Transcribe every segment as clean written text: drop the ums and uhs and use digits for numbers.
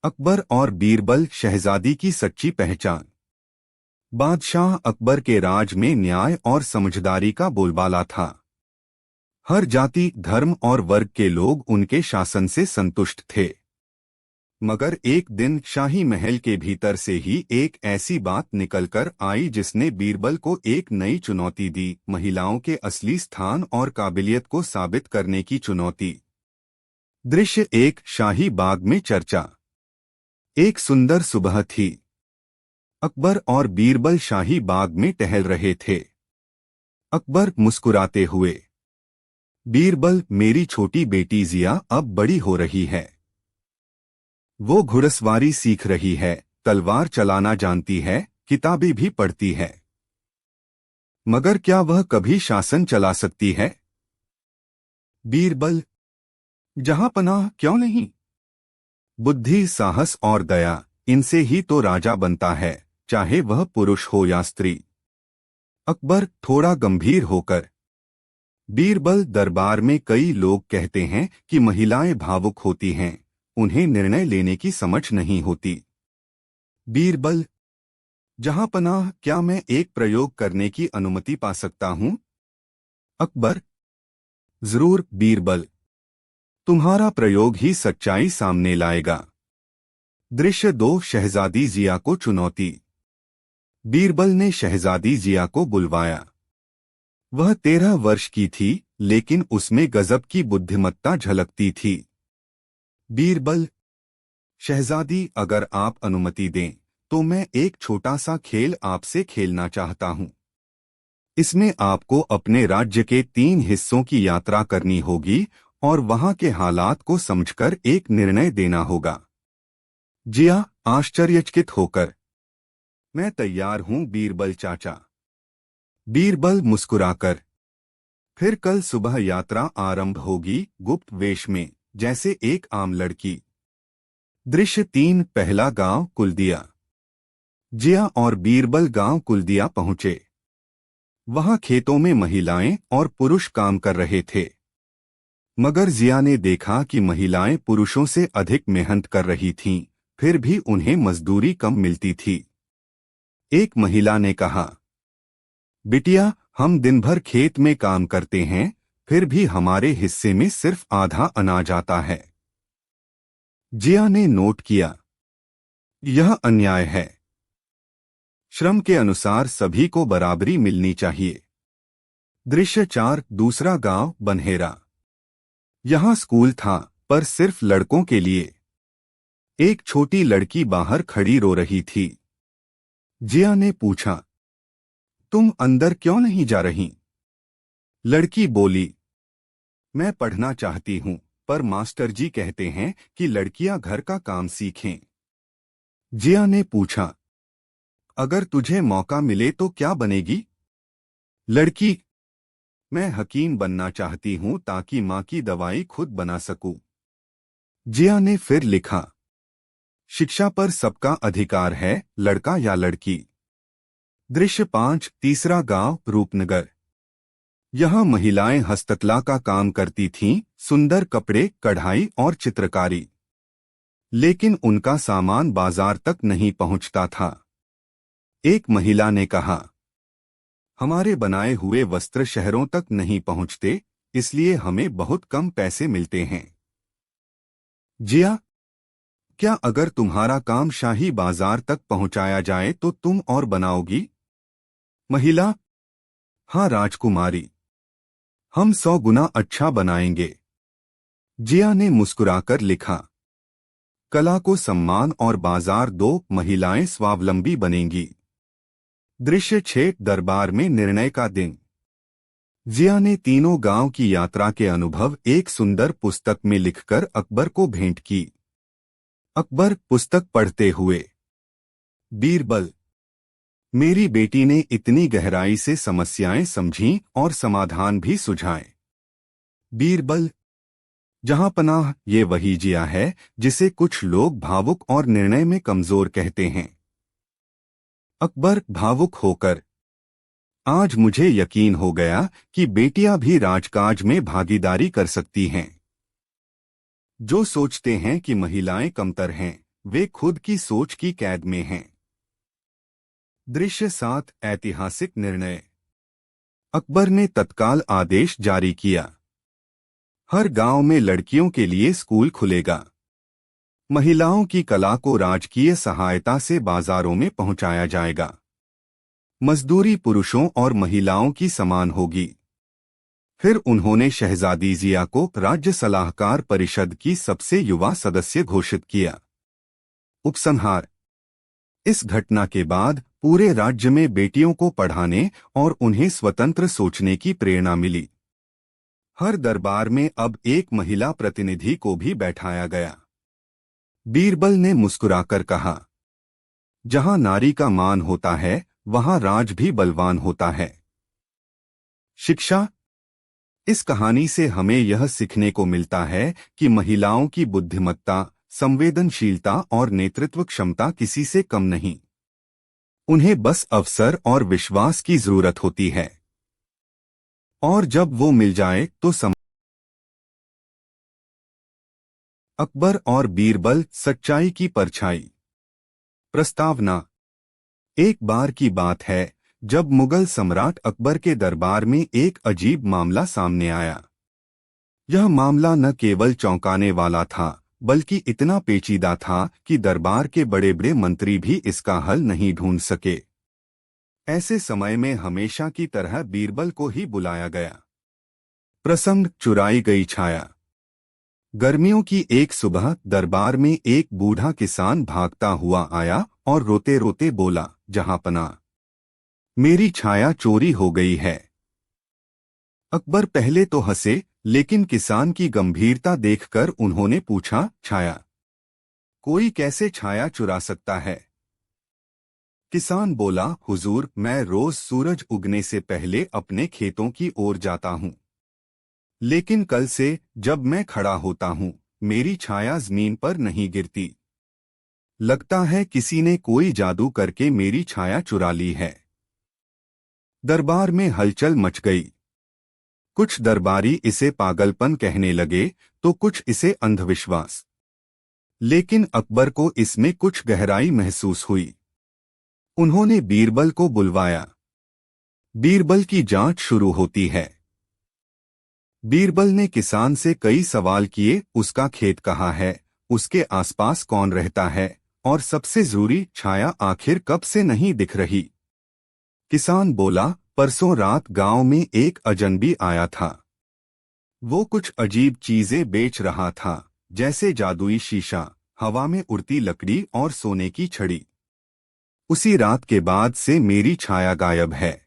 अकबर और बीरबल शहजादी की सच्ची पहचान। बादशाह अकबर के राज में न्याय और समझदारी का बोलबाला था। हर जाति, धर्म और वर्ग के लोग उनके शासन से संतुष्ट थे। मगर एक दिन शाही महल के भीतर से ही एक ऐसी बात निकलकर आई जिसने बीरबल को एक नई चुनौती दी, महिलाओं के असली स्थान और काबिलियत को साबित करने की चुनौती। दृश्य एक शाही बाग में चर्चा। एक सुंदर सुबह थी। अकबर और बीरबल शाही बाग में टहल रहे थे। अकबर मुस्कुराते हुए, बीरबल, मेरी छोटी बेटी जिया अब बड़ी हो रही है। वो घुड़सवारी सीख रही है, तलवार चलाना जानती है, किताबें भी पढ़ती है। मगर क्या वह कभी शासन चला सकती है? बीरबल, जहांपनाह, क्यों नहीं? बुद्धि, साहस और दया, इनसे ही तो राजा बनता है, चाहे वह पुरुष हो या स्त्री। अकबर थोड़ा गंभीर होकर, बीरबल, दरबार में कई लोग कहते हैं कि महिलाएं भावुक होती हैं, उन्हें निर्णय लेने की समझ नहीं होती। बीरबल, जहांपनाह, क्या मैं एक प्रयोग करने की अनुमति पा सकता हूं? अकबर, जरूर बीरबल, तुम्हारा प्रयोग ही सच्चाई सामने लाएगा। दृश्य दो, शहजादी जिया को चुनौती। बीरबल ने शहजादी जिया को बुलवाया। वह 13 वर्ष की थी, लेकिन उसमें गजब की बुद्धिमत्ता झलकती थी। बीरबल, शहजादी, अगर आप अनुमति दें तो मैं एक छोटा सा खेल आपसे खेलना चाहता हूं। इसमें आपको अपने राज्य के 3 हिस्सों की यात्रा करनी होगी और वहां के हालात को समझकर एक निर्णय देना होगा। जिया आश्चर्यचकित होकर, मैं तैयार हूं बीरबल चाचा। बीरबल मुस्कुराकर, फिर कल सुबह यात्रा आरंभ होगी, गुप्त वेश में, जैसे एक आम लड़की। दृश्य 3, पहला गांव कुलदिया। जिया और बीरबल गांव कुलदिया पहुंचे। वहां खेतों में महिलाएं और पुरुष काम कर रहे थे। मगर जिया ने देखा कि महिलाएं पुरुषों से अधिक मेहनत कर रही थीं, फिर भी उन्हें मजदूरी कम मिलती थी। एक महिला ने कहा, बिटिया, हम दिन भर खेत में काम करते हैं, फिर भी हमारे हिस्से में सिर्फ आधा अनाज आता है। जिया ने नोट किया, यह अन्याय है। श्रम के अनुसार सभी को बराबरी मिलनी चाहिए। दृश्य 4, दूसरा गांव बनहेरा। यहां स्कूल था, पर सिर्फ लड़कों के लिए। एक छोटी लड़की बाहर खड़ी रो रही थी। जिया ने पूछा, तुम अंदर क्यों नहीं जा रही? लड़की बोली, मैं पढ़ना चाहती हूं, पर मास्टर जी कहते हैं कि लड़कियां घर का काम सीखें। जिया ने पूछा, अगर तुझे मौका मिले तो क्या बनेगी? लड़की, मैं हकीम बनना चाहती हूं ताकि मां की दवाई खुद बना सकूं। जिया ने फिर लिखा, शिक्षा पर सबका अधिकार है, लड़का या लड़की। दृश्य 5, तीसरा गांव रूपनगर। यहां महिलाएं हस्तकला का काम करती थीं, सुंदर कपड़े, कढ़ाई और चित्रकारी। लेकिन उनका सामान बाजार तक नहीं पहुंचता था। एक महिला ने कहा, हमारे बनाए हुए वस्त्र शहरों तक नहीं पहुंचते, इसलिए हमें बहुत कम पैसे मिलते हैं। जिया, क्या अगर तुम्हारा काम शाही बाजार तक पहुंचाया जाए तो तुम और बनाओगी? महिला, हाँ राजकुमारी, हम 100 गुना अच्छा बनाएंगे। जिया ने मुस्कुराकर लिखा, कला को सम्मान और बाजार दो, महिलाएं स्वावलंबी बनेंगी। दृश्य 6, दरबार में निर्णय का दिन। जिया ने तीनों गांव की यात्रा के अनुभव एक सुंदर पुस्तक में लिखकर अकबर को भेंट की। अकबर पुस्तक पढ़ते हुए, बीरबल, मेरी बेटी ने इतनी गहराई से समस्याएं समझीं और समाधान भी सुझाए। बीरबल, जहांपनाह, ये वही जिया है जिसे कुछ लोग भावुक और निर्णय में कमजोर कहते हैं। अकबर भावुक होकर, आज मुझे यकीन हो गया कि बेटियां भी राजकाज में भागीदारी कर सकती हैं। जो सोचते हैं कि महिलाएं कमतर हैं, वे खुद की सोच की कैद में हैं। दृश्य 7 ऐतिहासिक निर्णय। अकबर ने तत्काल आदेश जारी किया। हर गांव में लड़कियों के लिए स्कूल खुलेगा। महिलाओं की कला को राजकीय सहायता से बाजारों में पहुंचाया जाएगा। मजदूरी पुरुषों और महिलाओं की समान होगी। फिर उन्होंने शहजादी जिया को राज्य सलाहकार परिषद की सबसे युवा सदस्य घोषित किया। उपसंहार। इस घटना के बाद पूरे राज्य में बेटियों को पढ़ाने और उन्हें स्वतंत्र सोचने की प्रेरणा मिली। हर दरबार में अब एक महिला प्रतिनिधि को भी बैठाया गया। बीरबल ने मुस्कुराकर कहा, जहां नारी का मान होता है वहां राज भी बलवान होता है। शिक्षा। इस कहानी से हमें यह सीखने को मिलता है कि महिलाओं की बुद्धिमत्ता, संवेदनशीलता और नेतृत्व क्षमता किसी से कम नहीं। उन्हें बस अवसर और विश्वास की जरूरत होती है, और जब वो मिल जाए तो अकबर और बीरबल, सच्चाई की परछाई। प्रस्तावना। एक बार की बात है जब मुगल सम्राट अकबर के दरबार में एक अजीब मामला सामने आया। यह मामला न केवल चौंकाने वाला था बल्कि इतना पेचीदा था कि दरबार के बड़े बड़े मंत्री भी इसका हल नहीं ढूंढ सके। ऐसे समय में हमेशा की तरह बीरबल को ही बुलाया गया। प्रसंग, चुराई गई छाया। गर्मियों की एक सुबह दरबार में एक बूढ़ा किसान भागता हुआ आया और रोते रोते बोला, जहांपनाह, मेरी छाया चोरी हो गई है। अकबर पहले तो हंसे, लेकिन किसान की गंभीरता देखकर उन्होंने पूछा, छाया? कोई कैसे छाया चुरा सकता है? किसान बोला, हुजूर, मैं रोज सूरज उगने से पहले अपने खेतों की ओर जाता हूँ। लेकिन कल से जब मैं खड़ा होता हूँ मेरी छाया जमीन पर नहीं गिरती। लगता है किसी ने कोई जादू करके मेरी छाया चुरा ली है। दरबार में हलचल मच गई। कुछ दरबारी इसे पागलपन कहने लगे तो कुछ इसे अंधविश्वास। लेकिन अकबर को इसमें कुछ गहराई महसूस हुई। उन्होंने बीरबल को बुलवाया। बीरबल की जांच शुरू होती है। बीरबल ने किसान से कई सवाल किए, उसका खेत कहाँ है, उसके आसपास कौन रहता है, और सबसे जरूरी, छाया आखिर कब से नहीं दिख रही। किसान बोला, परसों रात गांव में एक अजनबी आया था। वो कुछ अजीब चीजें बेच रहा था, जैसे जादुई शीशा, हवा में उड़ती लकड़ी और सोने की छड़ी। उसी रात के बाद से मेरी छाया गायब है।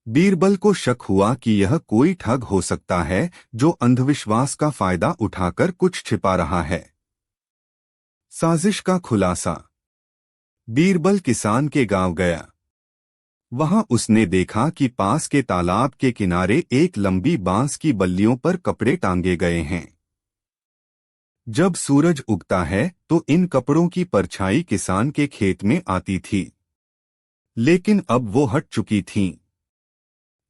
बीरबल को शक हुआ कि यह कोई ठग हो सकता है जो अंधविश्वास का फायदा उठाकर कुछ छिपा रहा है। साजिश का खुलासा। बीरबल किसान के गांव गया। वहां उसने देखा कि पास के तालाब के किनारे एक लंबी बांस की बल्लियों पर कपड़े टांगे गए हैं। जब सूरज उगता है तो इन कपड़ों की परछाई किसान के खेत में आती थी, लेकिन अब वो हट चुकी थीं।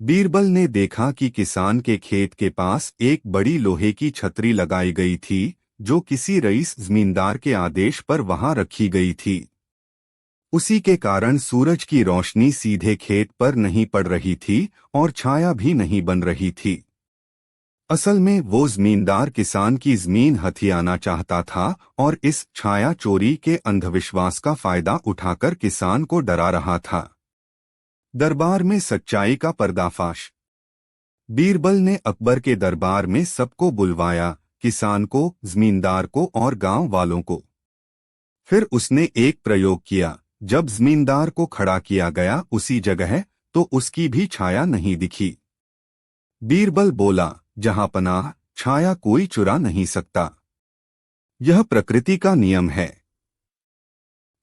बीरबल ने देखा कि किसान के खेत के पास एक बड़ी लोहे की छतरी लगाई गई थी जो किसी रईस जमींदार के आदेश पर वहां रखी गई थी। उसी के कारण सूरज की रोशनी सीधे खेत पर नहीं पड़ रही थी और छाया भी नहीं बन रही थी। असल में वो जमींदार किसान की जमीन हथियाना चाहता था और इस छाया चोरी के अंधविश्वास का फायदा उठाकर किसान को डरा रहा था। दरबार में सच्चाई का पर्दाफाश। बीरबल ने अकबर के दरबार में सबको बुलवाया, किसान को, जमींदार को और गांव वालों को। फिर उसने एक प्रयोग किया। जब जमींदार को खड़ा किया गया उसी जगह, तो उसकी भी छाया नहीं दिखी। बीरबल बोला, जहांपनाह, छाया कोई चुरा नहीं सकता। यह प्रकृति का नियम है।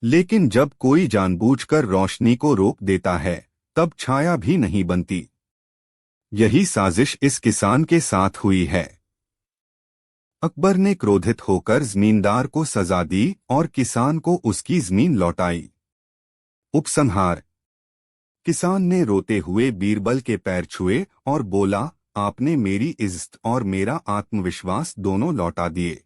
लेकिन जब कोई जानबूझकर रोशनी को रोक देता है तब छाया भी नहीं बनती। यही साजिश इस किसान के साथ हुई है। अकबर ने क्रोधित होकर जमींदार को सजा दी और किसान को उसकी जमीन लौटाई। उपसंहार। किसान ने रोते हुए बीरबल के पैर छुए और बोला, आपने मेरी इज्जत और मेरा आत्मविश्वास दोनों लौटा दिए।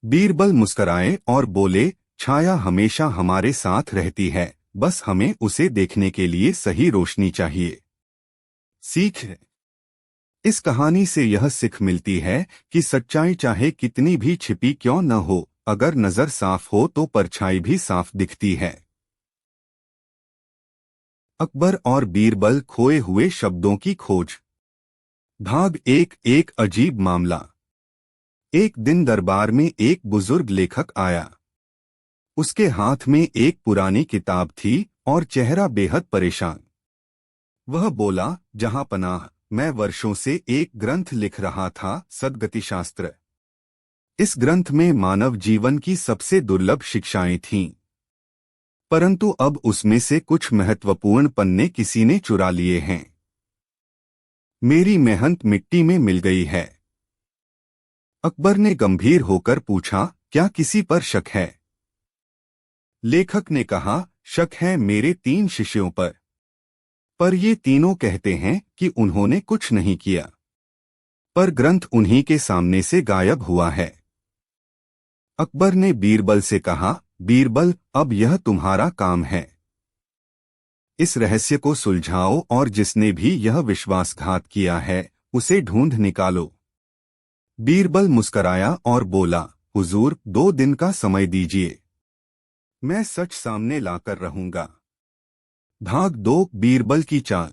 बीरबल मुस्कराए और बोले, छाया हमेशा हमारे साथ रहती है, बस हमें उसे देखने के लिए सही रोशनी चाहिए। सीख। इस कहानी से यह सीख मिलती है कि सच्चाई चाहे कितनी भी छिपी क्यों न हो, अगर नजर साफ हो तो परछाई भी साफ दिखती है। अकबर और बीरबल खोए हुए शब्दों की खोज। भाग एक अजीब मामला। एक दिन दरबार में एक बुजुर्ग लेखक आया। उसके हाथ में एक पुरानी किताब थी और चेहरा बेहद परेशान। वह बोला, जहां पनाह, मैं वर्षों से एक ग्रंथ लिख रहा था, सद्गति शास्त्र। इस ग्रंथ में मानव जीवन की सबसे दुर्लभ शिक्षाएं थीं। परंतु अब उसमें से कुछ महत्वपूर्ण पन्ने किसी ने चुरा लिए हैं। मेरी मेहनत मिट्टी में मिल गई है। अकबर ने गंभीर होकर पूछा, क्या किसी पर शक है? लेखक ने कहा, शक है मेरे 3 शिष्यों पर ये तीनों कहते हैं कि उन्होंने कुछ नहीं किया। पर ग्रंथ उन्हीं के सामने से गायब हुआ है। अकबर ने बीरबल से कहा, बीरबल, अब यह तुम्हारा काम है। इस रहस्य को सुलझाओ और जिसने भी यह विश्वासघात किया है उसे ढूंढ निकालो। बीरबल मुस्कराया और बोला, हुजूर, 2 दिन का समय दीजिए, मैं सच सामने लाकर रहूंगा। भाग 2 बीरबल की चाल।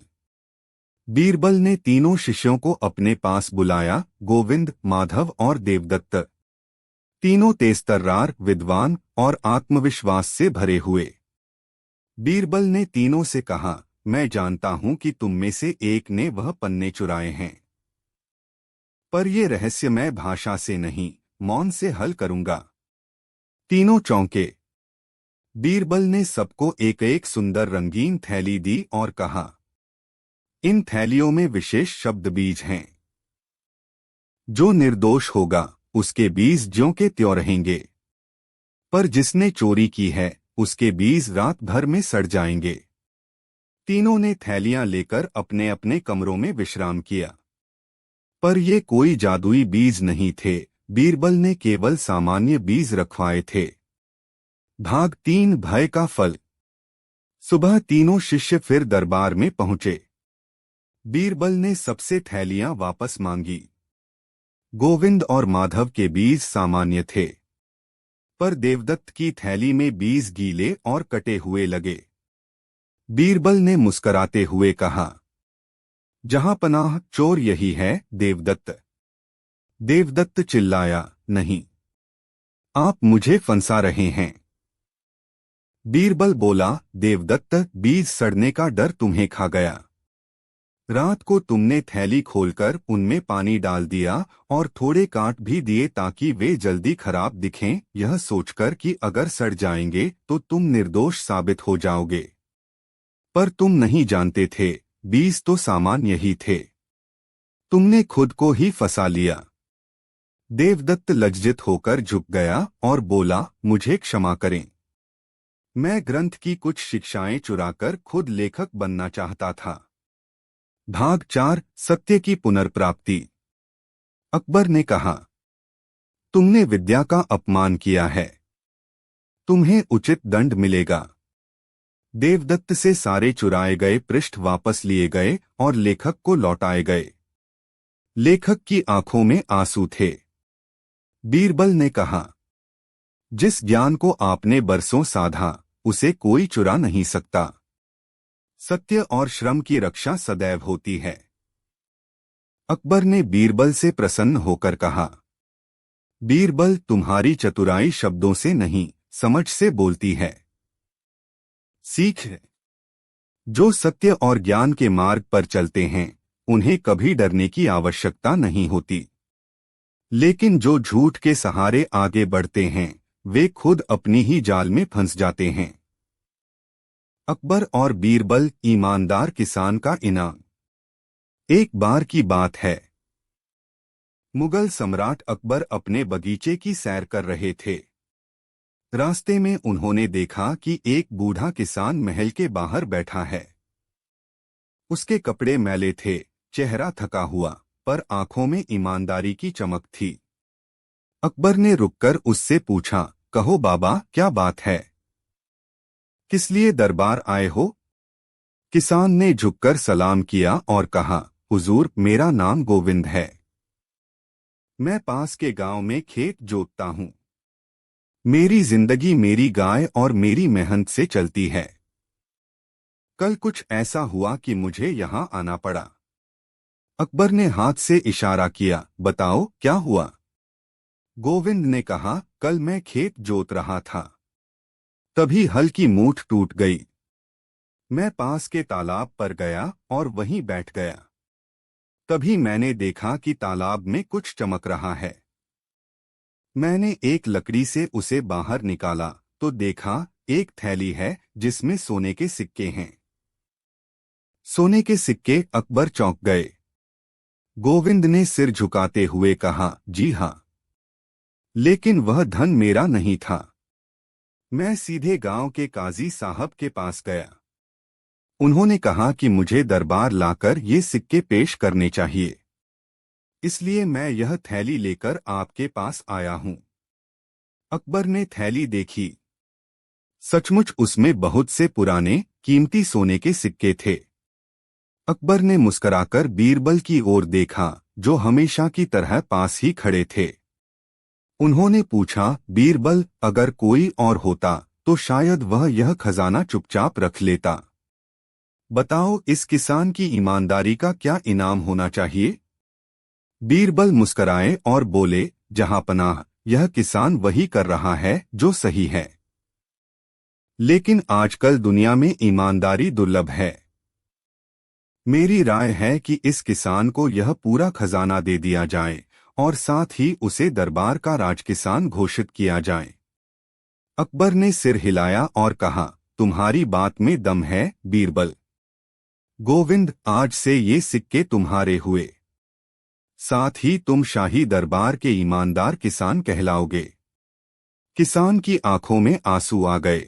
बीरबल ने तीनों शिष्यों को अपने पास बुलाया, गोविंद, माधव और देवदत्त। तीनों तेजतर्रार, विद्वान और आत्मविश्वास से भरे हुए। बीरबल ने तीनों से कहा, मैं जानता हूं कि तुम में से एक ने वह पन्ने चुराए हैं, पर यह रहस्य मैं भाषा से नहीं, मौन से हल करूंगा। तीनों चौंके। बीरबल ने सबको एक एक सुंदर रंगीन थैली दी और कहा, इन थैलियों में विशेष शब्द बीज हैं। जो निर्दोष होगा उसके बीज ज्यों के त्यों रहेंगे, पर जिसने चोरी की है उसके बीज रात भर में सड़ जाएंगे। तीनों ने थैलियां लेकर अपने अपने कमरों में विश्राम किया। पर ये कोई जादुई बीज नहीं थे, बीरबल ने केवल सामान्य बीज रखवाए थे। भाग 3 भय का फल। सुबह तीनों शिष्य फिर दरबार में पहुंचे। बीरबल ने सबसे थैलियां वापस मांगी। गोविंद और माधव के बीज सामान्य थे, पर देवदत्त की थैली में बीज गीले और कटे हुए लगे। बीरबल ने मुस्कराते हुए कहा, जहां पनाह, चोर यही है, देवदत्त। देवदत्त चिल्लाया, नहीं, आप मुझे फंसा रहे हैं। बीरबल बोला, देवदत्त, बीज सड़ने का डर तुम्हें खा गया। रात को तुमने थैली खोलकर उनमें पानी डाल दिया और थोड़े काट भी दिए ताकि वे जल्दी खराब दिखें, यह सोचकर कि अगर सड़ जाएंगे तो तुम निर्दोष साबित हो जाओगे। पर तुम नहीं जानते थे, बीज तो सामान्य ही थे। तुमने खुद को ही फंसा लिया। देवदत्त लज्जित होकर झुक गया और बोला, मुझे क्षमा करें। मैं ग्रंथ की कुछ शिक्षाएं चुराकर खुद लेखक बनना चाहता था। भाग 4 सत्य की पुनर्प्राप्ति। अकबर ने कहा, तुमने विद्या का अपमान किया है, तुम्हें उचित दंड मिलेगा। देवदत्त से सारे चुराए गए पृष्ठ वापस लिए गए और लेखक को लौटाए गए। लेखक की आंखों में आंसू थे। बीरबल ने कहा, जिस ज्ञान को आपने बरसों साधा उसे कोई चुरा नहीं सकता। सत्य और श्रम की रक्षा सदैव होती है। अकबर ने बीरबल से प्रसन्न होकर कहा, बीरबल, तुम्हारी चतुराई शब्दों से नहीं, समझ से बोलती है। सीख। जो सत्य और ज्ञान के मार्ग पर चलते हैं उन्हें कभी डरने की आवश्यकता नहीं होती, लेकिन जो झूठ के सहारे आगे बढ़ते हैं वे खुद अपनी ही जाल में फंस जाते हैं। अकबर और बीरबल, ईमानदार किसान का इनाम। एक बार की बात है, मुगल सम्राट अकबर अपने बगीचे की सैर कर रहे थे। रास्ते में उन्होंने देखा कि एक बूढ़ा किसान महल के बाहर बैठा है। उसके कपड़े मैले थे, चेहरा थका हुआ, पर आंखों में ईमानदारी की चमक थी। अकबर ने रुककर उससे पूछा, कहो बाबा, क्या बात है? किस लिए दरबार आए हो? किसान ने झुककर सलाम किया और कहा, हुजूर, मेरा नाम गोविंद है। मैं पास के गांव में खेत जोतता हूँ। मेरी जिंदगी मेरी गाय और मेरी मेहनत से चलती है। कल कुछ ऐसा हुआ कि मुझे यहाँ आना पड़ा। अकबर ने हाथ से इशारा किया, बताओ क्या हुआ? गोविंद ने कहा, कल मैं खेत जोत रहा था। तभी हल की मूठ टूट गई। मैं पास के तालाब पर गया और वहीं बैठ गया। तभी मैंने देखा कि तालाब में कुछ चमक रहा है। मैंने एक लकड़ी से उसे बाहर निकाला तो देखा एक थैली है जिसमें सोने के सिक्के हैं। सोने के सिक्के? अकबर चौंक गए। गोविंद ने सिर झुकाते हुए कहा, जी हाँ, लेकिन वह धन मेरा नहीं था। मैं सीधे गांव के काजी साहब के पास गया। उन्होंने कहा कि मुझे दरबार लाकर ये सिक्के पेश करने चाहिए, इसलिए मैं यह थैली लेकर आपके पास आया हूं। अकबर ने थैली देखी। सचमुच उसमें बहुत से पुराने कीमती सोने के सिक्के थे। अकबर ने मुस्कुराकर बीरबल की ओर देखा, जो हमेशा की तरह पास ही खड़े थे। उन्होंने पूछा, बीरबल, अगर कोई और होता तो शायद वह यह खजाना चुपचाप रख लेता। बताओ, इस किसान की ईमानदारी का क्या इनाम होना चाहिए? बीरबल मुस्कराए और बोले, जहांपनाह, यह किसान वही कर रहा है जो सही है। लेकिन आजकल दुनिया में ईमानदारी दुर्लभ है। मेरी राय है कि इस किसान को यह पूरा खजाना दे दिया जाए और साथ ही उसे दरबार का राजकिसान घोषित किया जाए। अकबर ने सिर हिलाया और कहा, तुम्हारी बात में दम है बीरबल। गोविंद, आज से ये सिक्के तुम्हारे हुए। साथ ही तुम शाही दरबार के ईमानदार किसान कहलाओगे। किसान की आंखों में आंसू आ गए।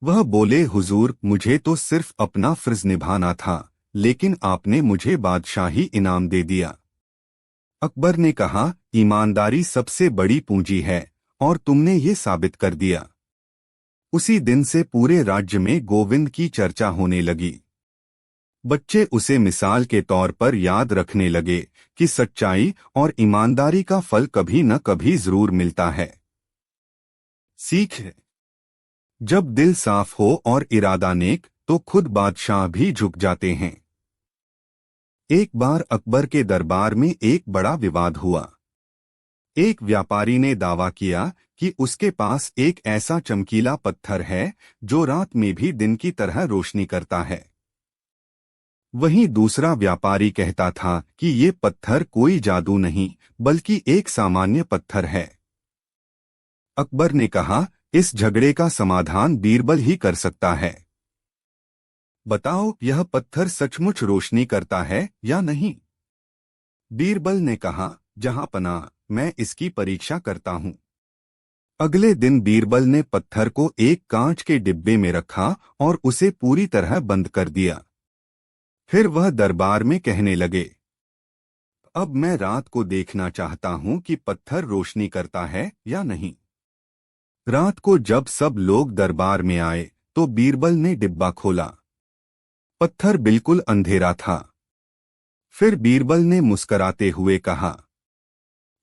वह बोले, हुजूर, मुझे तो सिर्फ अपना फर्ज निभाना था, लेकिन आपने मुझे बादशाही इनाम दे दिया। अकबर ने कहा, ईमानदारी सबसे बड़ी पूंजी है और तुमने ये साबित कर दिया। उसी दिन से पूरे राज्य में गोविंद की चर्चा होने लगी। बच्चे उसे मिसाल के तौर पर याद रखने लगे कि सच्चाई और ईमानदारी का फल कभी न कभी जरूर मिलता है। सीख: जब दिल साफ हो और इरादा नेक तो खुद बादशाह भी झुक जाते हैं। एक बार अकबर के दरबार में एक बड़ा विवाद हुआ। एक व्यापारी ने दावा किया कि उसके पास एक ऐसा चमकीला पत्थर है जो रात में भी दिन की तरह रोशनी करता है। वहीं दूसरा व्यापारी कहता था कि ये पत्थर कोई जादू नहीं बल्कि एक सामान्य पत्थर है। अकबर ने कहा, इस झगड़े का समाधान बीरबल ही कर सकता है। बताओ, यह पत्थर सचमुच रोशनी करता है या नहीं? बीरबल ने कहा, जहांपनाह, मैं इसकी परीक्षा करता हूं। अगले दिन बीरबल ने पत्थर को एक कांच के डिब्बे में रखा और उसे पूरी तरह बंद कर दिया। फिर वह दरबार में कहने लगे, अब मैं रात को देखना चाहता हूं कि पत्थर रोशनी करता है या नहीं। रात को जब सब लोग दरबार में आए तो बीरबल ने डिब्बा खोला। पत्थर बिल्कुल अंधेरा था। फिर बीरबल ने मुस्कराते हुए कहा,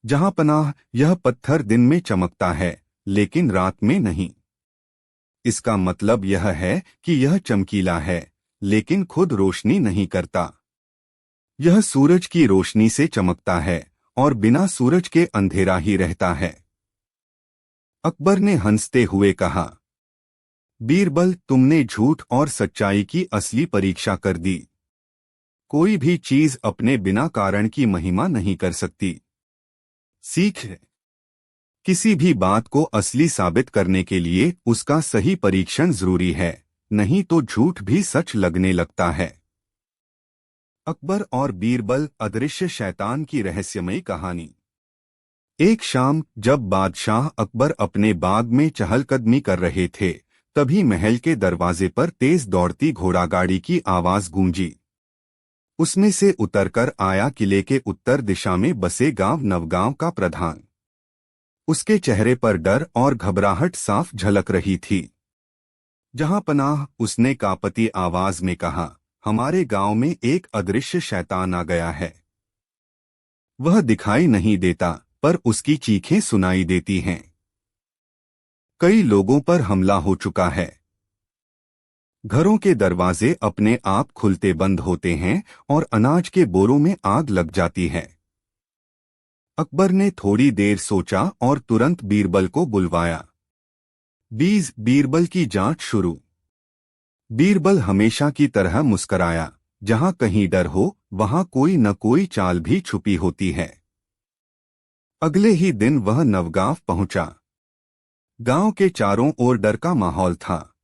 जहांपनाह, यह पत्थर दिन में चमकता है लेकिन रात में नहीं। इसका मतलब यह है कि यह चमकीला है लेकिन खुद रोशनी नहीं करता। यह सूरज की रोशनी से चमकता है और बिना सूरज के अंधेरा ही रहता है। अकबर ने हंसते हुए कहा, बीरबल, तुमने झूठ और सच्चाई की असली परीक्षा कर दी। कोई भी चीज अपने बिना कारण की महिमा नहीं कर सकती। सीख: किसी भी बात को असली साबित करने के लिए उसका सही परीक्षण जरूरी है, नहीं तो झूठ भी सच लगने लगता है। अकबर और बीरबल, अदृश्य शैतान की रहस्यमयी कहानी। एक शाम जब बादशाह अकबर अपने बाग में चहलकदमी कर रहे थे, तभी महल के दरवाजे पर तेज दौड़ती घोड़ागाड़ी की आवाज गूंजी। उसमें से उतरकर आया किले के उत्तर दिशा में बसे गांव नवगांव का प्रधान। उसके चेहरे पर डर और घबराहट साफ झलक रही थी। जहां पनाह, उसने कांपती आवाज में कहा, हमारे गांव में एक अदृश्य शैतान आ गया है। वह दिखाई नहीं देता, पर उसकी चीखें सुनाई देती हैं। कई लोगों पर हमला हो चुका है। घरों के दरवाजे अपने आप खुलते बंद होते हैं और अनाज के बोरों में आग लग जाती है। अकबर ने थोड़ी देर सोचा और तुरंत बीरबल को बुलवाया। बीरबल की जांच शुरू। बीरबल हमेशा की तरह मुस्कराया। जहां कहीं डर हो, वहां कोई न कोई चाल भी छुपी होती है। अगले ही दिन वह नवगांव पहुंचा। गांव के चारों ओर डर का माहौल था।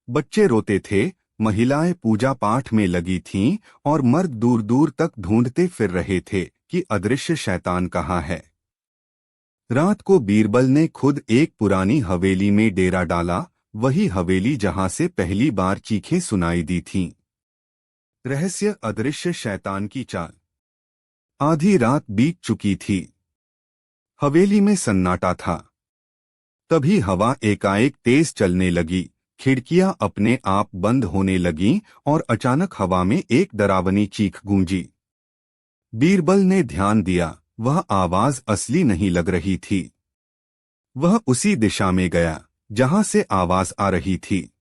बच्चे रोते थे, महिलाएं पूजा पाठ में लगी थीं और मर्द दूर दूर तक ढूंढते फिर रहे थे कि अदृश्य शैतान कहाँ है। रात को बीरबल ने खुद एक पुरानी हवेली में डेरा डाला, वही हवेली जहां से पहली बार चीखें सुनाई दी थीं। रहस्य, अदृश्य शैतान की चाल। आधी रात बीत चुकी थी। हवेली में सन्नाटा था। तभी हवा एकाएक तेज चलने लगी, खिड़कियां अपने आप बंद होने लगीं और अचानक हवा में एक डरावनी चीख गूंजी। बीरबल ने ध्यान दिया, वह आवाज असली नहीं लग रही थी। वह उसी दिशा में गया जहां से आवाज आ रही थी।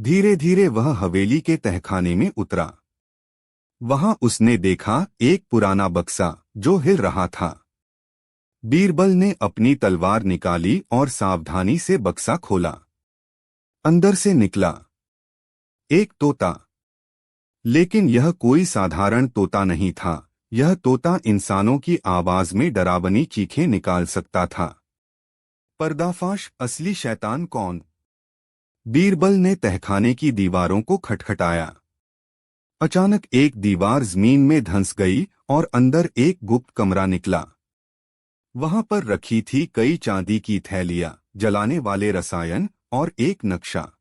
धीरे धीरे वह हवेली के तहखाने में उतरा। वहां उसने देखा एक पुराना बक्सा जो हिल रहा था। बीरबल ने अपनी तलवार निकाली और सावधानी से बक्सा खोला। अंदर से निकला एक तोता। लेकिन यह कोई साधारण तोता नहीं था। यह तोता इंसानों की आवाज में डरावनी चीखें निकाल सकता था। पर्दाफाश, असली शैतान कौन? बीरबल ने तहखाने की दीवारों को खटखटाया। अचानक एक दीवार जमीन में धंस गई और अंदर एक गुप्त कमरा निकला। वहां पर रखी थी कई चांदी की थैलियां, जलाने वाले रसायन और एक नक्शा।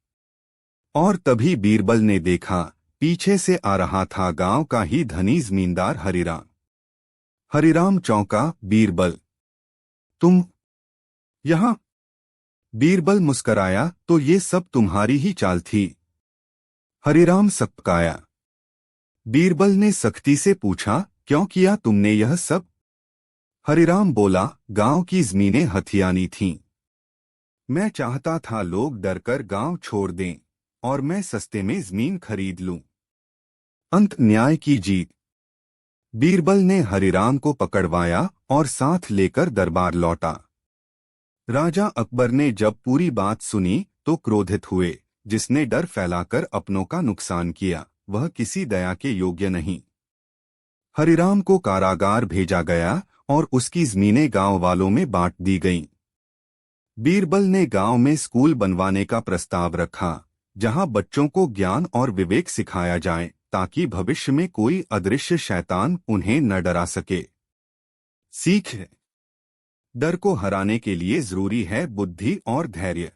और तभी बीरबल ने देखा, पीछे से आ रहा था गांव का ही धनी जमींदार हरिराम। हरिराम चौंका। बीरबल, तुम यहां? बीरबल मुस्कराया, तो ये सब तुम्हारी ही चाल थी? हरिराम सकपकाया। बीरबल ने सख्ती से पूछा, क्यों किया तुमने यह सब? हरिराम बोला, गांव की जमीनें हथियानी थीं। मैं चाहता था लोग डरकर गांव छोड़ दें और मैं सस्ते में जमीन खरीद लूं। अंत न्याय की जीत। बीरबल ने हरिराम को पकड़वाया और साथ लेकर दरबार लौटा। राजा अकबर ने जब पूरी बात सुनी तो क्रोधित हुए। जिसने डर फैलाकर अपनों का नुकसान किया, वह किसी दया के योग्य नहीं। हरिराम को कारागार भेजा गया और उसकी जमीनें गांव वालों में बांट दी गईं। बीरबल ने गांव में स्कूल बनवाने का प्रस्ताव रखा, जहां बच्चों को ज्ञान और विवेक सिखाया जाए, ताकि भविष्य में कोई अदृश्य शैतान उन्हें न डरा सके। सीख है, डर को हराने के लिए जरूरी है बुद्धि और धैर्य।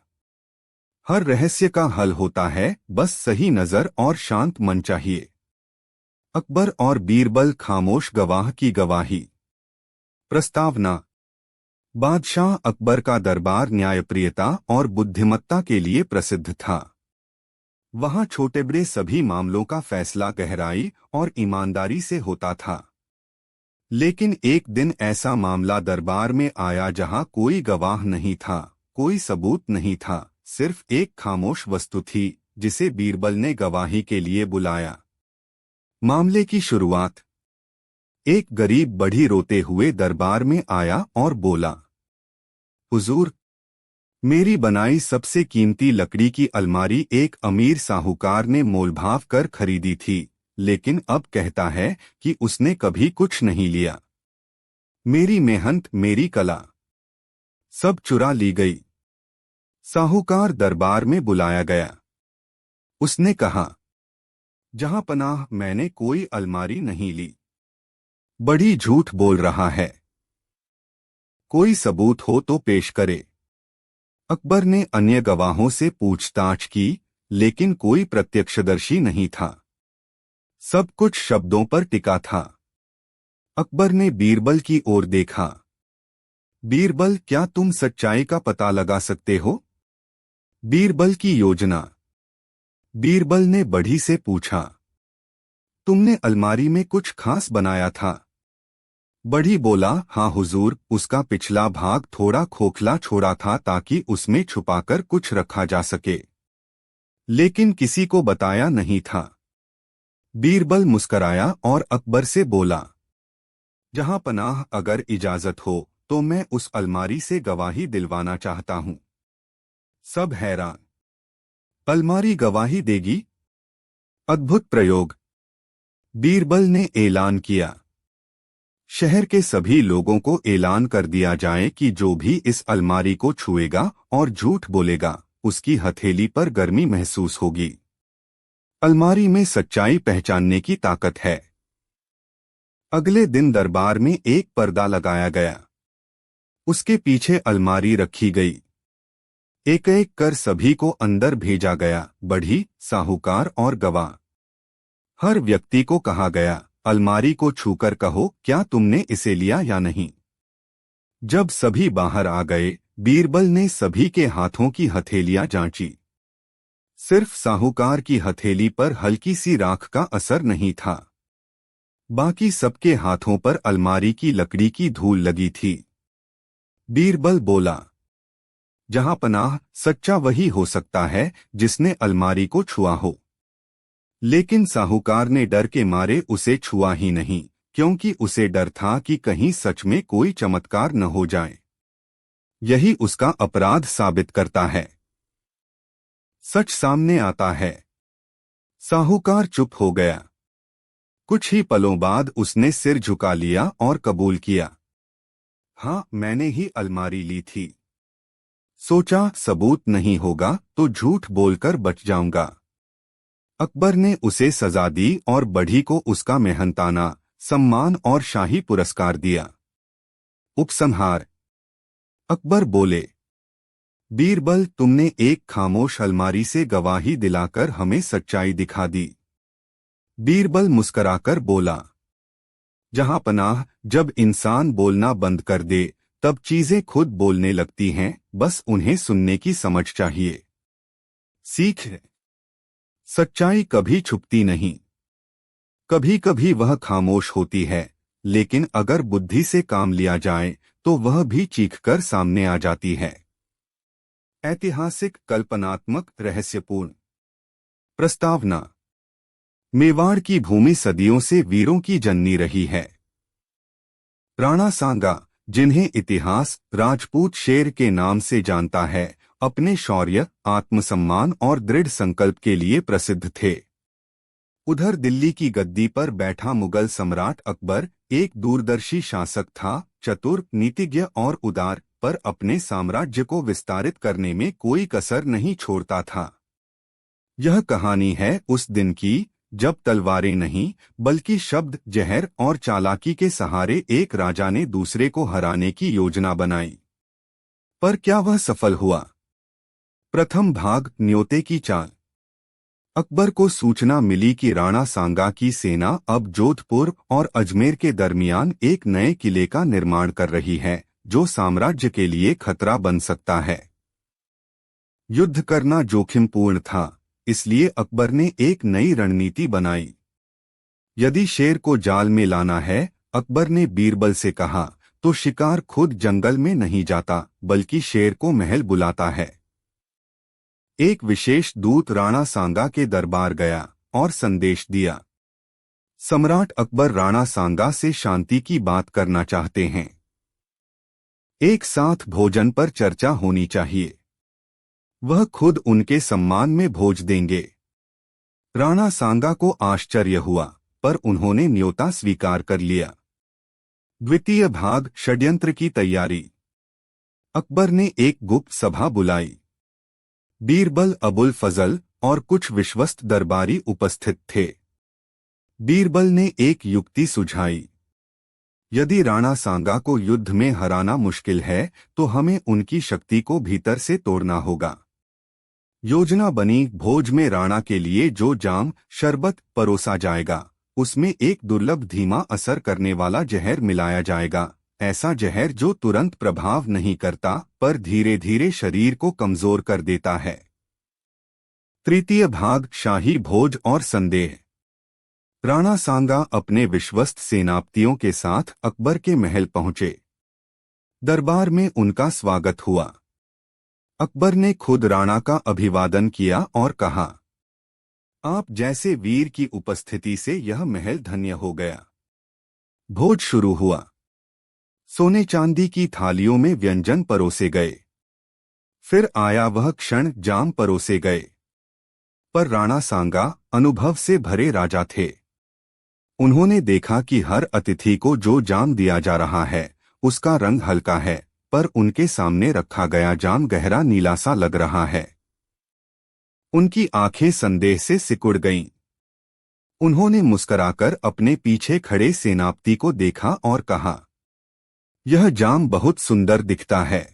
हर रहस्य का हल होता है, बस सही नजर और शांत मन चाहिए। अकबर और बीरबल, खामोश गवाह की गवाही। प्रस्तावना। बादशाह अकबर का दरबार न्यायप्रियता और बुद्धिमत्ता के लिए प्रसिद्ध था। वहां छोटे बड़े सभी मामलों का फैसला गहराई और ईमानदारी से होता था। लेकिन एक दिन ऐसा मामला दरबार में आया जहां कोई गवाह नहीं था, कोई सबूत नहीं था, सिर्फ एक खामोश वस्तु थी जिसे बीरबल ने गवाही के लिए बुलाया। मामले की शुरुआत। एक गरीब बढ़ी रोते हुए दरबार में आया और बोला, हुजूर, मेरी बनाई सबसे कीमती लकड़ी की अलमारी एक अमीर साहूकार ने मोलभाव कर खरीदी थी, लेकिन अब कहता है कि उसने कभी कुछ नहीं लिया। मेरी मेहनत, मेरी कला सब चुरा ली गई। साहूकार दरबार में बुलाया गया। उसने कहा, जहां पनाह, मैंने कोई अलमारी नहीं ली। बड़ी झूठ बोल रहा है। कोई सबूत हो तो पेश करे। अकबर ने अन्य गवाहों से पूछताछ की, लेकिन कोई प्रत्यक्षदर्शी नहीं था। सब कुछ शब्दों पर टिका था। अकबर ने बीरबल की ओर देखा। बीरबल, क्या तुम सच्चाई का पता लगा सकते हो? बीरबल की योजना। बीरबल ने बढ़ी से पूछा, तुमने अलमारी में कुछ खास बनाया था? बढ़ी बोला, हाँ हुजूर, उसका पिछला भाग थोड़ा खोखला छोड़ा था ताकि उसमें छुपाकर कुछ रखा जा सके, लेकिन किसी को बताया नहीं था। बीरबल मुस्कराया और अकबर से बोला, जहां पनाह, अगर इजाजत हो तो मैं उस अलमारी से गवाही दिलवाना चाहता हूं। सब हैरान। अलमारी गवाही देगी? अद्भुत प्रयोग। बीरबल ने ऐलान किया, शहर के सभी लोगों को ऐलान कर दिया जाए कि जो भी इस अलमारी को छुएगा और झूठ बोलेगा, उसकी हथेली पर गर्मी महसूस होगी। अलमारी में सच्चाई पहचानने की ताकत है। अगले दिन दरबार में एक पर्दा लगाया गया। उसके पीछे अलमारी रखी गई। एक एक कर सभी को अंदर भेजा गया, बढ़ी, साहूकार और गवाह। हर व्यक्ति को कहा गया, अलमारी को छूकर कहो, क्या तुमने इसे लिया या नहीं। जब सभी बाहर आ गए, बीरबल ने सभी के हाथों की हथेलियां जांची। सिर्फ साहूकार की हथेली पर हल्की सी राख का असर नहीं था। बाकी सबके हाथों पर अलमारी की लकड़ी की धूल लगी थी। बीरबल बोला, जहां पनाह, सच्चा वही हो सकता है जिसने अलमारी को छुआ हो। लेकिन साहूकार ने डर के मारे उसे छुआ ही नहीं, क्योंकि उसे डर था कि कहीं सच में कोई चमत्कार न हो जाए। यही उसका अपराध साबित करता है। सच सामने आता है। साहूकार चुप हो गया। कुछ ही पलों बाद उसने सिर झुका लिया और कबूल किया, हाँ, मैंने ही अलमारी ली थी। सोचा, सबूत नहीं होगा तो झूठ बोलकर बच जाऊंगा। अकबर ने उसे सजा दी और बढ़ी को उसका मेहनताना, सम्मान और शाही पुरस्कार दिया। उपसंहार। अकबर बोले, बीरबल, तुमने एक खामोश अलमारी से गवाही दिलाकर हमें सच्चाई दिखा दी। बीरबल मुस्कराकर बोला, जहां पनाह, जब इंसान बोलना बंद कर दे तब चीजें खुद बोलने लगती हैं, बस उन्हें सुनने की समझ चाहिए। सीख है, सच्चाई कभी छुपती नहीं। कभी कभी वह खामोश होती है, लेकिन अगर बुद्धि से काम लिया जाए तो वह भी चीखकर सामने आ जाती है। ऐतिहासिक, कल्पनात्मक, रहस्यपूर्ण। प्रस्तावना। मेवाड़ की भूमि सदियों से वीरों की जननी रही है। राणा सांगा, जिन्हें इतिहास राजपूत शेर के नाम से जानता है, अपने शौर्य, आत्मसम्मान और दृढ़ संकल्प के लिए प्रसिद्ध थे। उधर दिल्ली की गद्दी पर बैठा मुगल सम्राट अकबर एक दूरदर्शी शासक था, चतुर, नीतिज्ञ और उदार, पर अपने साम्राज्य को विस्तारित करने में कोई कसर नहीं छोड़ता था। यह कहानी है उस दिन की जब तलवारें नहीं बल्कि शब्द, जहर और चालाकी के सहारे एक राजा ने दूसरे को हराने की योजना बनाई। पर क्या वह सफल हुआ? प्रथम भाग, न्योते की चाल। अकबर को सूचना मिली कि राणा सांगा की सेना अब जोधपुर और अजमेर के दरमियान एक नए किले का निर्माण कर रही है, जो साम्राज्य के लिए खतरा बन सकता है। युद्ध करना जोखिमपूर्ण था, इसलिए अकबर ने एक नई रणनीति बनाई। यदि शेर को जाल में लाना है, अकबर ने बीरबल से कहा, तो शिकार खुद जंगल में नहीं जाता, बल्कि शेर को महल बुलाता है। एक विशेष दूत राणा सांगा के दरबार गया और संदेश दिया, सम्राट अकबर राणा सांगा से शांति की बात करना चाहते हैं। एक साथ भोजन पर चर्चा होनी चाहिए। वह खुद उनके सम्मान में भोज देंगे। राणा सांगा को आश्चर्य हुआ, पर उन्होंने न्योता स्वीकार कर लिया। द्वितीय भाग, षड्यंत्र की तैयारी। अकबर ने एक गुप्त सभा बुलाई। बीरबल, अबुल फजल और कुछ विश्वस्त दरबारी उपस्थित थे। बीरबल ने एक युक्ति सुझाई, यदि राणा सांगा को युद्ध में हराना मुश्किल है तो हमें उनकी शक्ति को भीतर से तोड़ना होगा। योजना बनी, भोज में राणा के लिए जो जाम, शरबत परोसा जाएगा, उसमें एक दुर्लभ धीमा असर करने वाला जहर मिलाया जाएगा, ऐसा जहर जो तुरंत प्रभाव नहीं करता पर धीरे धीरे शरीर को कमजोर कर देता है। तृतीय भाग, शाही भोज और संदेह। राणा सांगा अपने विश्वस्त सेनापतियों के साथ अकबर के महल पहुंचे। दरबार में उनका स्वागत हुआ। अकबर ने खुद राणा का अभिवादन किया और कहा, आप जैसे वीर की उपस्थिति से यह महल धन्य हो गया। भोज शुरू हुआ। सोने चांदी की थालियों में व्यंजन परोसे गए। फिर आया वह क्षण, जाम परोसे गए। पर राणा सांगा अनुभव से भरे राजा थे। उन्होंने देखा कि हर अतिथि को जो जाम दिया जा रहा है उसका रंग हल्का है, पर उनके सामने रखा गया जाम गहरा नीला सा लग रहा है। उनकी आंखें संदेह से सिकुड़ गईं। उन्होंने मुस्कुराकर अपने पीछे खड़े सेनापति को देखा और कहा, यह जाम बहुत सुंदर दिखता है।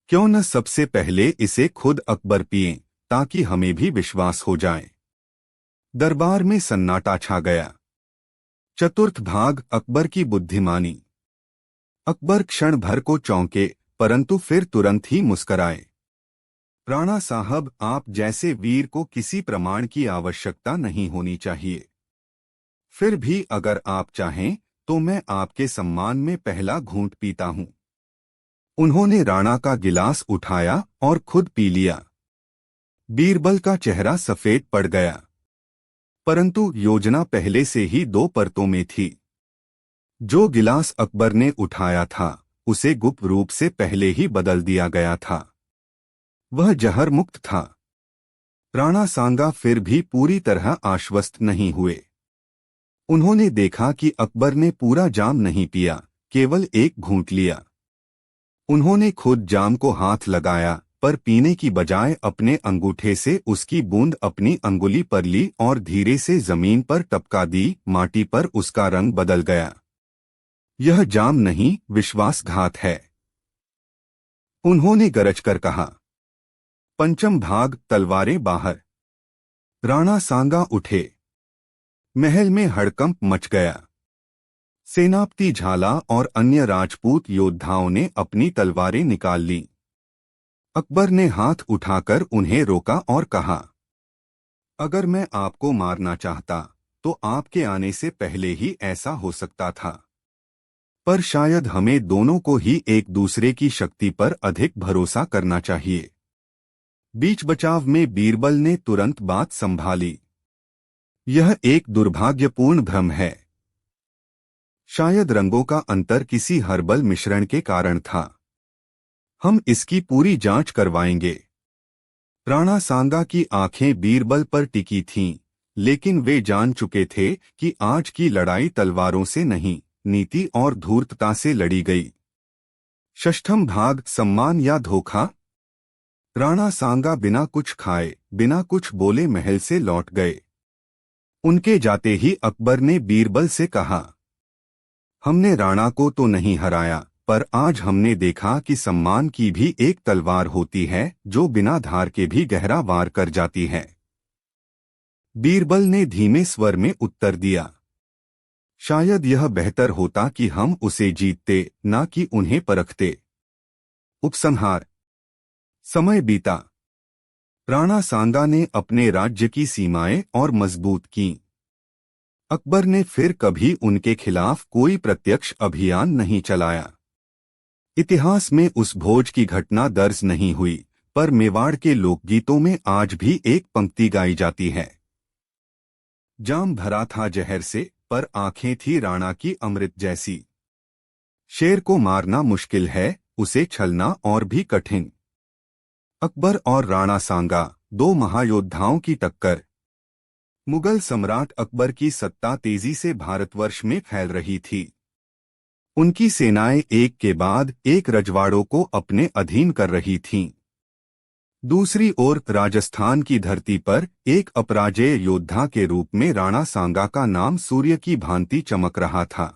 क्यों न सबसे पहले इसे खुद अकबर पिएं, ताकि हमें भी विश्वास हो जाए। दरबार में सन्नाटा छा गया। चतुर्थ भाग, अकबर की बुद्धिमानी। अकबर क्षण भर को चौंके, परंतु फिर तुरंत ही मुस्कराए। राणा साहब, आप जैसे वीर को किसी प्रमाण की आवश्यकता नहीं होनी चाहिए। फिर भी अगर आप चाहें तो मैं आपके सम्मान में पहला घूंट पीता हूं। उन्होंने राणा का गिलास उठाया और खुद पी लिया। बीरबल का चेहरा सफेद पड़ गया, परंतु योजना पहले से ही 2 परतों में थी। जो गिलास अकबर ने उठाया था उसे गुप्त रूप से पहले ही बदल दिया गया था। वह जहर मुक्त था। राणा सांगा फिर भी पूरी तरह आश्वस्त नहीं हुए। उन्होंने देखा कि अकबर ने पूरा जाम नहीं पिया, केवल एक घूंट लिया। उन्होंने खुद जाम को हाथ लगाया, पर पीने की बजाय अपने अंगूठे से उसकी बूंद अपनी अंगुली पर ली और धीरे से जमीन पर टपका दी। माटी पर उसका रंग बदल गया। यह जाम नहीं, विश्वासघात है। उन्होंने गरज कर कहा। पंचम भाग, तलवारें बाहर। राणा सांगा उठे। महल में हड़कंप मच गया। सेनापति झाला और अन्य राजपूत योद्धाओं ने अपनी तलवारें निकाल लीं। अकबर ने हाथ उठाकर उन्हें रोका और कहा, अगर मैं आपको मारना चाहता तो आपके आने से पहले ही ऐसा हो सकता था। पर शायद हमें दोनों को ही एक दूसरे की शक्ति पर अधिक भरोसा करना चाहिए। बीच बचाव में बीरबल ने तुरंत बात संभाली। यह एक दुर्भाग्यपूर्ण भ्रम है। शायद रंगों का अंतर किसी हर्बल मिश्रण के कारण था। हम इसकी पूरी जांच करवाएंगे। राणा सांगा की आंखें बीरबल पर टिकी थीं, लेकिन वे जान चुके थे कि आज की लड़ाई तलवारों से नहीं, नीति और धूर्तता से लड़ी गई। षष्ठम भाग, सम्मान या धोखा। राणा सांगा बिना कुछ खाए, बिना कुछ बोले महल से लौट गए। उनके जाते ही अकबर ने बीरबल से कहा, हमने राणा को तो नहीं हराया, पर आज हमने देखा कि सम्मान की भी एक तलवार होती है जो बिना धार के भी गहरा वार कर जाती है। बीरबल ने धीमे स्वर में उत्तर दिया, शायद यह बेहतर होता कि हम उसे जीतते, ना कि उन्हें परखते। उपसंहार। समय बीता। राणा सांगा ने अपने राज्य की सीमाएं और मजबूत कीं। अकबर ने फिर कभी उनके खिलाफ कोई प्रत्यक्ष अभियान नहीं चलाया। इतिहास में उस भोज की घटना दर्ज नहीं हुई, पर मेवाड़ के लोकगीतों में आज भी एक पंक्ति गाई जाती है। जाम भरा था जहर से, पर आंखें थी राणा की अमृत जैसी। शेर को मारना मुश्किल है, उसे छलना और भी कठिन। अकबर और राणा सांगा, 2 महायोद्धाओं की टक्कर। मुगल सम्राट अकबर की सत्ता तेजी से भारतवर्ष में फैल रही थी। उनकी सेनाएं एक के बाद एक रजवाड़ों को अपने अधीन कर रही थीं। दूसरी ओर राजस्थान की धरती पर एक अपराजेय योद्धा के रूप में राणा सांगा का नाम सूर्य की भांति चमक रहा था।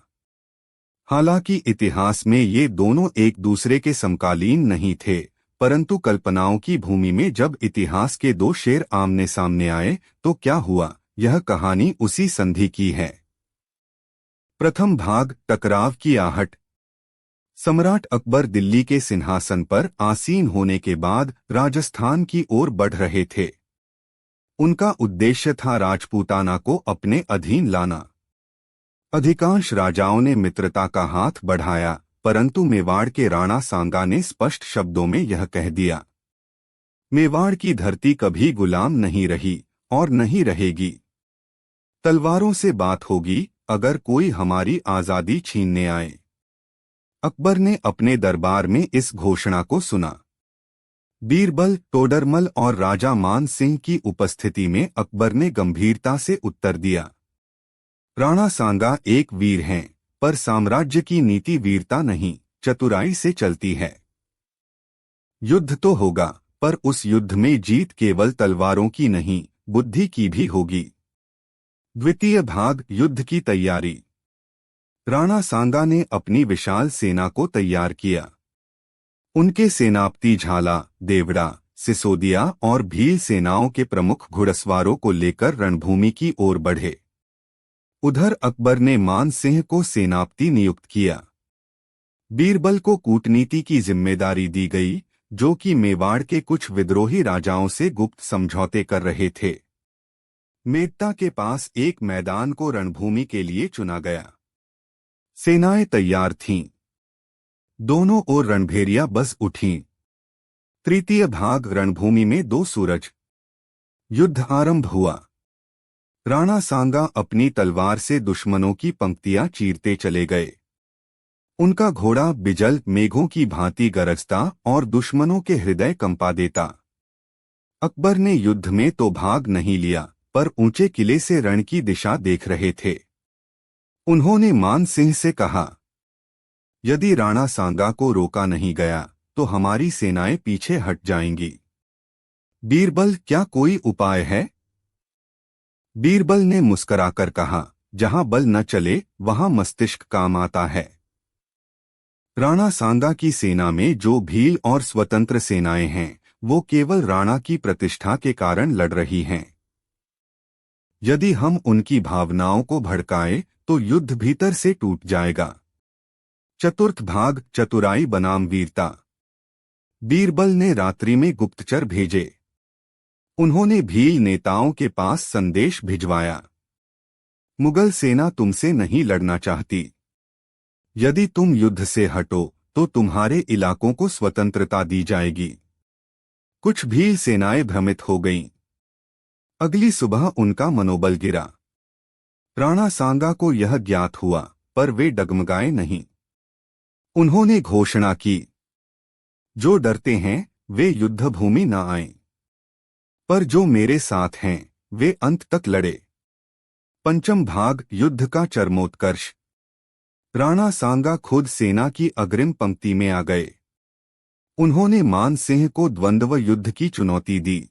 हालांकि इतिहास में ये दोनों एक दूसरे के समकालीन नहीं थे, परंतु कल्पनाओं की भूमि में जब इतिहास के 2 शेर आमने सामने आए तो क्या हुआ, यह कहानी उसी संधि की है। प्रथम भाग, टकराव की आहट। सम्राट अकबर दिल्ली के सिंहासन पर आसीन होने के बाद राजस्थान की ओर बढ़ रहे थे। उनका उद्देश्य था राजपूताना को अपने अधीन लाना। अधिकांश राजाओं ने मित्रता का हाथ बढ़ाया, परंतु मेवाड़ के राणा सांगा ने स्पष्ट शब्दों में यह कह दिया, मेवाड़ की धरती कभी गुलाम नहीं रही और नहीं रहेगी। तलवारों से बात होगी अगर कोई हमारी आजादी छीनने आए। अकबर ने अपने दरबार में इस घोषणा को सुना। बीरबल, तोडरमल और राजा मान सिंह की उपस्थिति में अकबर ने गंभीरता से उत्तर दिया, राणा सांगा एक वीर हैं, पर साम्राज्य की नीति वीरता नहीं, चतुराई से चलती है। युद्ध तो होगा, पर उस युद्ध में जीत केवल तलवारों की नहीं, बुद्धि की भी होगी। द्वितीय भाग, युद्ध की तैयारी। राणा सांगा ने अपनी विशाल सेना को तैयार किया। उनके सेनापति झाला, देवड़ा, सिसोदिया और भील सेनाओं के प्रमुख घुड़सवारों को लेकर रणभूमि की ओर बढ़े। उधर अकबर ने मान सिंह को सेनापति नियुक्त किया। बीरबल को कूटनीति की जिम्मेदारी दी गई, जो कि मेवाड़ के कुछ विद्रोही राजाओं से गुप्त समझौते कर रहे थे। मेड़ता के पास एक मैदान को रणभूमि के लिए चुना गया। सेनाएं तैयार थीं। दोनों ओर रणभेरियां बस उठीं। तृतीय भाग, रणभूमि में दो सूरज। युद्ध आरंभ हुआ। राणा सांगा अपनी तलवार से दुश्मनों की पंक्तियां चीरते चले गए। उनका घोड़ा बिजल मेघों की भांति गरजता और दुश्मनों के हृदय कंपा देता। अकबर ने युद्ध में तो भाग नहीं लिया, पर ऊंचे किले से रण की दिशा देख रहे थे। उन्होंने मान सिंह से कहा, यदि राणा सांगा को रोका नहीं गया तो हमारी सेनाएं पीछे हट जाएंगी। बीरबल, क्या कोई उपाय है? बीरबल ने मुस्कराकर कहा, जहां बल न चले वहां मस्तिष्क काम आता है। राणा सांगा की सेना में जो भील और स्वतंत्र सेनाएं हैं, वो केवल राणा की प्रतिष्ठा के कारण लड़ रही हैं। यदि हम उनकी भावनाओं को भड़काए तो युद्ध भीतर से टूट जाएगा। चतुर्थ भाग, चतुराई बनाम वीरता। बीरबल ने रात्रि में गुप्तचर भेजे। उन्होंने भील नेताओं के पास संदेश भिजवाया, मुगल सेना तुमसे नहीं लड़ना चाहती। यदि तुम युद्ध से हटो तो तुम्हारे इलाकों को स्वतंत्रता दी जाएगी। कुछ भील सेनाएं भ्रमित हो गईं। अगली सुबह उनका मनोबल गिरा। राणा सांगा को यह ज्ञात हुआ, पर वे डगमगाए नहीं। उन्होंने घोषणा की, जो डरते हैं वे युद्ध भूमि न आएं, पर जो मेरे साथ हैं वे अंत तक लड़े। पंचम भाग, युद्ध का चरमोत्कर्ष। राणा सांगा खुद सेना की अग्रिम पंक्ति में आ गए। उन्होंने मान सिंह को द्वंद्व युद्ध की चुनौती दी।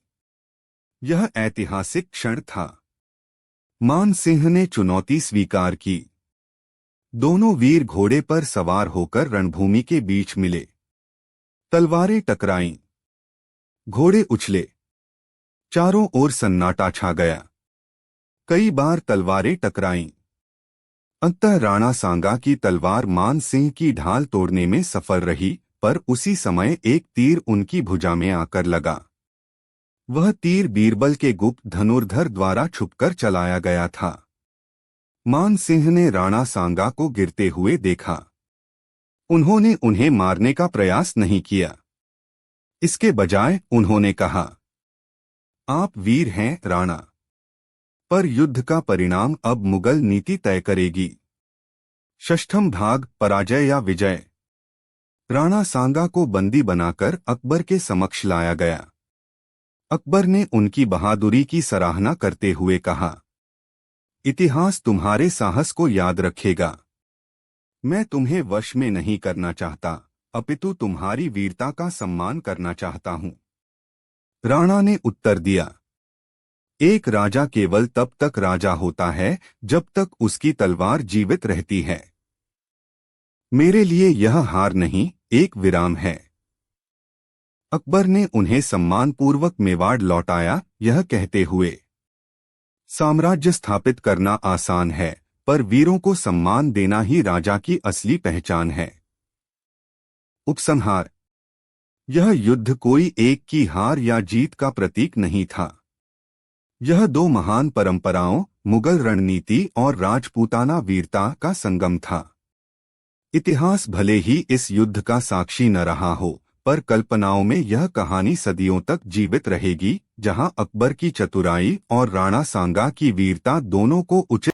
यह ऐतिहासिक क्षण था। मान सिंह ने चुनौती स्वीकार की। दोनों वीर घोड़े पर सवार होकर रणभूमि के बीच मिले। तलवारें टकराईं। घोड़े उछले। चारों ओर सन्नाटा छा गया। कई बार तलवारें टकराईं। अंततः राणा सांगा की तलवार मान सिंह की ढाल तोड़ने में सफल रही, पर उसी समय एक तीर उनकी भुजा में आकर लगा। वह तीर बीरबल के गुप्त धनुर्धर द्वारा छुपकर चलाया गया था। मान सिंह ने राणा सांगा को गिरते हुए देखा। उन्होंने उन्हें मारने का प्रयास नहीं किया। इसके बजाय उन्होंने कहा, आप वीर हैं राणा, पर युद्ध का परिणाम अब मुगल नीति तय करेगी। षष्ठम भाग, पराजय या विजय। राणा सांगा को बंदी बनाकर अकबर के समक्ष लाया गया। अकबर ने उनकी बहादुरी की सराहना करते हुए कहा, इतिहास तुम्हारे साहस को याद रखेगा। मैं तुम्हें वश में नहीं करना चाहता, अपितु तुम्हारी वीरता का सम्मान करना चाहता हूं। राणा ने उत्तर दिया, एक राजा केवल तब तक राजा होता है जब तक उसकी तलवार जीवित रहती है। मेरे लिए यह हार नहीं, एक विराम है। अकबर ने उन्हें सम्मानपूर्वक मेवाड़ लौटाया, यह कहते हुए, साम्राज्य स्थापित करना आसान है, पर वीरों को सम्मान देना ही राजा की असली पहचान है। उपसंहार। यह युद्ध कोई एक की हार या जीत का प्रतीक नहीं था। यह दो महान परंपराओं, मुगल रणनीति और राजपूताना वीरता का संगम था। इतिहास भले ही इस युद्ध का साक्षी न रहा हो, पर कल्पनाओं में यह कहानी सदियों तक जीवित रहेगी, जहां अकबर की चतुराई और राणा सांगा की वीरता दोनों को उचित